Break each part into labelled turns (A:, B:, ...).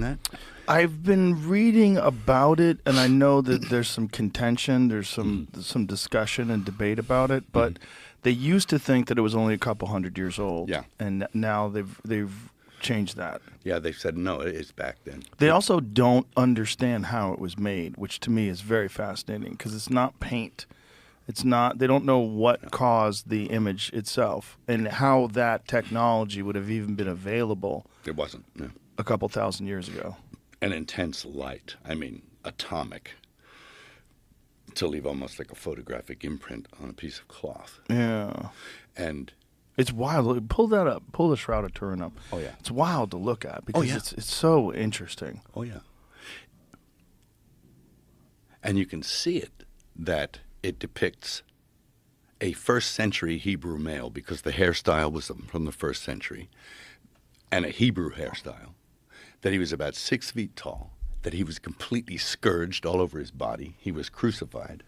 A: that?
B: I've been reading about it, and I know that there's some contention, there's some discussion and debate about it, but they used to think that it was only a couple hundred years old.
A: Yeah.
B: And now they've changed that.
A: Yeah, they said no, it's back then.
B: They also don't understand how it was made, which to me is very fascinating because it's not paint. It's not. They don't know what caused the image itself and how that technology would have even been available.
A: It wasn't. No.
B: A couple thousand years ago.
A: An intense light. I mean, atomic. To leave almost like a photographic imprint on a piece of cloth.
B: Yeah.
A: And
B: it's wild. Pull that up. Pull the Shroud of Turin up.
A: Oh yeah.
B: It's wild to look at because it's so interesting.
A: Oh yeah. And you can see it that it depicts a first century Hebrew male because the hairstyle was from the first century, and a Hebrew hairstyle, that he was about 6 feet tall, that he was completely scourged all over his body. He was crucified.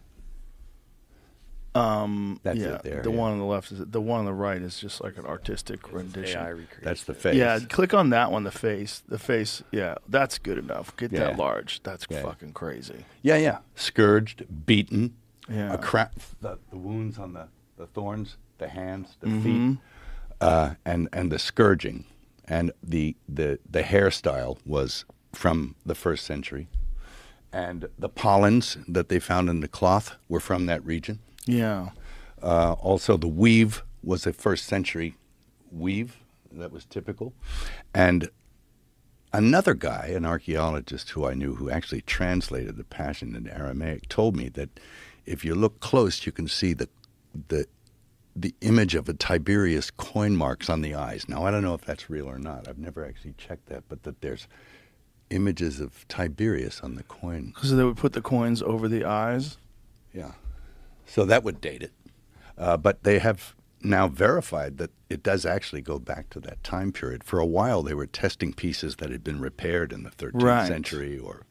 A: That's it there.
B: The one on the left is the one on the right is just like an artistic rendition.
C: AI recreation.
A: That's the face.
B: Yeah, click on that one. The face. Yeah, that's good enough. Get
A: Yeah.
B: that large. That's
A: Yeah.
B: fucking crazy.
A: Yeah. Scourged, beaten.
B: Yeah.
A: The wounds on the thorns, the hands, the feet, and the scourging, and the hairstyle was from the first century, and the pollens that they found in the cloth were from that region.
B: Yeah.
A: Also, the weave was a first century weave that was typical, and another guy, an archaeologist who I knew, who actually translated the Passion into Aramaic, told me that if you look close, you can see the image of a Tiberius coin marks on the eyes. Now, I don't know if that's real or not. I've never actually checked that, but that there's images of Tiberius on the coin.
B: So they would put the coins over the eyes?
A: Yeah. So that would date it. But they have now verified that it does actually go back to that time period. For a while, they were testing pieces that had been repaired in the 13th century or,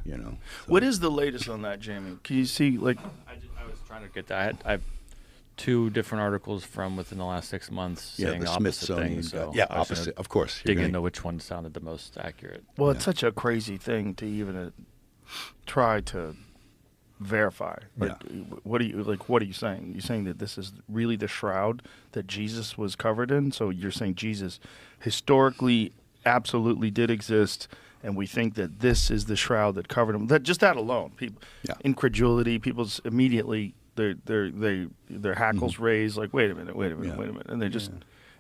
A: you know. So.
B: What is the latest on that, Jamie? Can you see, like...
C: I was trying to get that. I have 2 different articles from within the last 6 months saying
A: the
C: opposite
A: Smithsonian
C: things. So
A: yeah,
C: I was
A: opposite, of course.
C: dig into which one sounded the most accurate.
B: Well, it's such a crazy thing to even try to verify. Like, what are you saying? You're saying that this is really the shroud that Jesus was covered in? So you're saying Jesus historically absolutely did exist, and we think that this is the shroud that covered him. That alone, people, incredulity, people's immediately their hackles raise. Like, wait a minute, and they just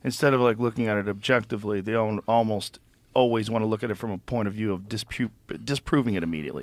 B: instead of like looking at it objectively, they almost always want to look at it from a point of view of disproving it immediately.